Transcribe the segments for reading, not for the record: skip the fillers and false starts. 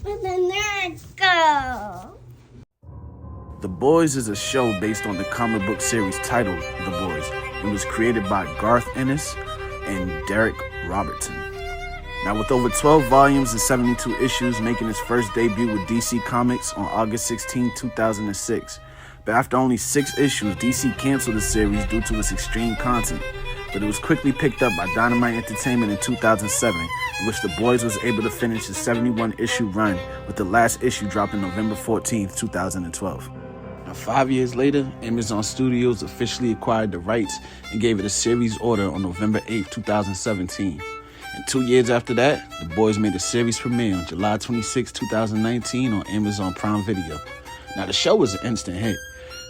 Where the nerds go? The Boys is a show based on the comic book series titled The Boys. It was created by Garth Ennis and Derek Robertson. Now, with over 12 volumes and 72 issues, making its first debut with DC Comics on August 16, 2006. But after only 6 issues, DC canceled the series due to its extreme content. But it was quickly picked up by Dynamite Entertainment in 2007, in which The Boys was able to finish the 71-issue run, with the last issue dropping November 14, 2012. Now, 5 years later, Amazon Studios officially acquired the rights and gave it a series order on November 8, 2017. And 2 years after that, The Boys made a series premiere on July 26, 2019 on Amazon Prime Video. Now, the show was an instant hit.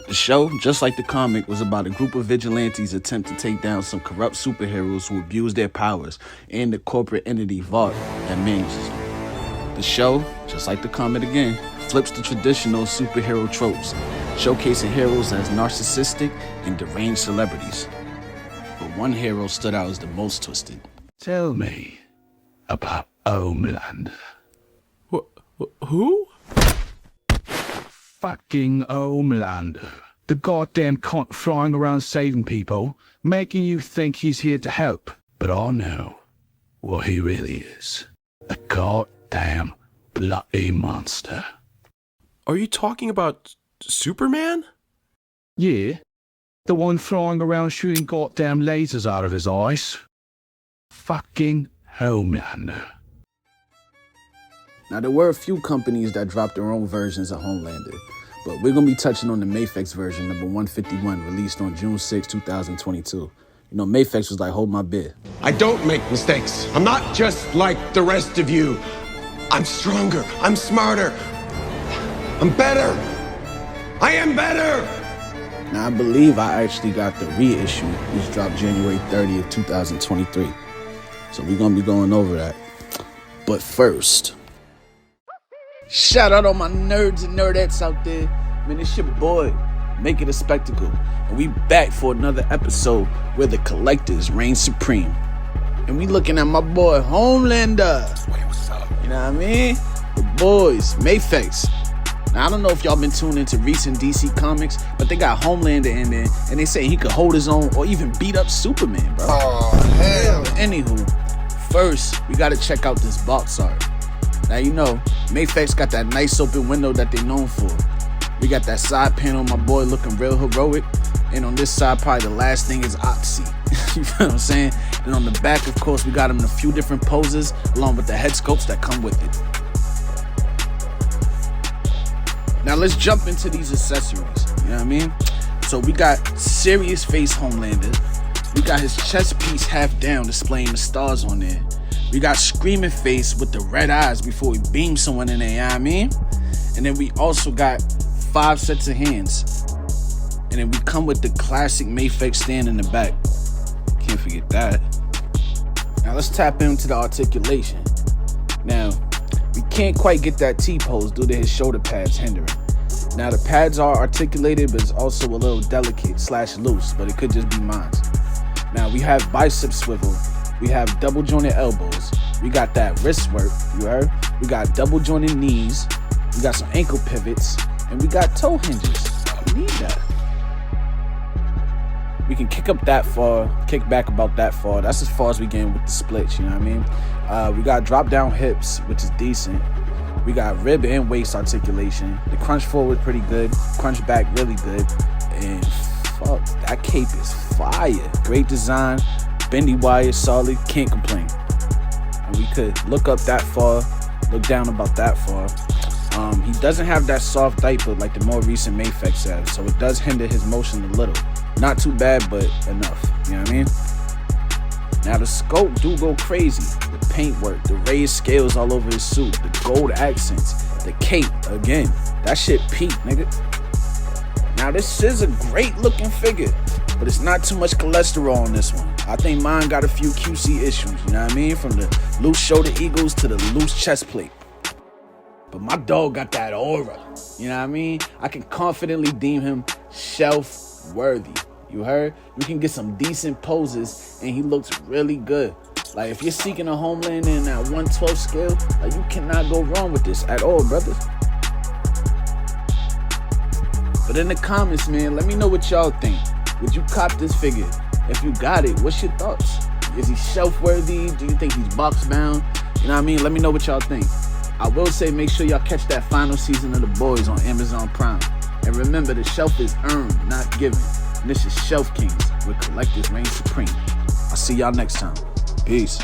The show, just like the comic, was about a group of vigilantes attempt to take down some corrupt superheroes who abuse their powers and the corporate entity Vault that manages them. The show, just like the comic again, flips the traditional superhero tropes, showcasing heroes as narcissistic and deranged celebrities. But one hero stood out as the most twisted. Tell me about Homelander. Who? Fucking Homelander. The goddamn cunt flying around saving people, making you think he's here to help. But I know what he really is. A goddamn bloody monster. Are you talking about Superman? Yeah, the one flying around shooting goddamn lasers out of his eyes. Fucking Homelander. Now, there were a few companies that dropped their own versions of Homelander, but we're going to be touching on the Mafex version, number 151, released on June 6, 2022. You know, Mafex was like, hold my beer. I don't make mistakes. I'm not just like the rest of you. I'm stronger. I'm smarter. I'm better. I am better. Now, I believe I actually got the reissue, which dropped January 30th, 2023. So we're going to be going over that. But first, shout out all my nerds and nerdettes out there. Man, it's your boy, Make It a Spectacle. And we back for another episode where the collectors reign supreme. And we looking at my boy, Homelander. You know what I mean? The Boys, Mafex. Now, I don't know if y'all been tuned into recent DC comics, but they got Homelander in there, and they say he could hold his own or even beat up Superman, bro. Oh, hell. Anywho, first, we gotta check out this box art. Now, you know, Mafex got that nice open window that they known for. We got that side panel, my boy looking real heroic. And on this side, probably the last thing is Oxy. You feel what I'm saying? And on the back, of course, we got him in a few different poses, along with the head sculpts that come with it. Now, let's jump into these accessories. You know what I mean? So we got serious face Homelander. We got his chest piece half down, displaying the stars on there. We got screaming face with the red eyes before he beams someone in there, you know what I mean? And then we also got 5 sets of hands. And then we come with the classic Mafex stand in the back. Can't forget that. Now let's tap into the articulation. Now, we can't quite get that T-pose due to his shoulder pads hindering. Now the pads are articulated, but it's also a little delicate / loose, but it could just be mine. Now we have bicep swivel. We have double jointed elbows. We got that wrist work, you heard? We got double jointed knees. We got some ankle pivots. And we got toe hinges. We need that. We can kick up that far, kick back about that far. That's as far as we getting with the splits, you know what I mean? We got drop down hips, which is decent. We got rib and waist articulation. The crunch forward pretty good. Crunch back really good. And fuck, that cape is fire. Great design. Bendy wire, solid, can't complain. And we could look up that far, look down about that far. He doesn't have that soft diaper like the more recent Mafex has, so it does hinder his motion a little. Not too bad, but enough. You know what I mean? Now the sculpt do go crazy. The paintwork, the raised scales all over his suit, the gold accents, the cape, again. That shit peak, nigga. Now this is a great looking figure, but it's not too much cholesterol on this one. I think mine got a few QC issues, you know what I mean? From the loose shoulder eagles to the loose chest plate. But my dog got that aura, you know what I mean? I can confidently deem him shelf worthy. You heard? We can get some decent poses and he looks really good. Like, if you're seeking a Homelander in that 112 scale, like, you cannot go wrong with this at all, brothers. But in the comments, man, let me know what y'all think. Would you cop this figure? If you got it, what's your thoughts? Is he shelf-worthy? Do you think he's box-bound? You know what I mean? Let me know what y'all think. I will say, make sure y'all catch that final season of The Boys on Amazon Prime. And remember, the shelf is earned, not given. And this is Shelf Kings, where collectors reign supreme. I'll see y'all next time. Peace.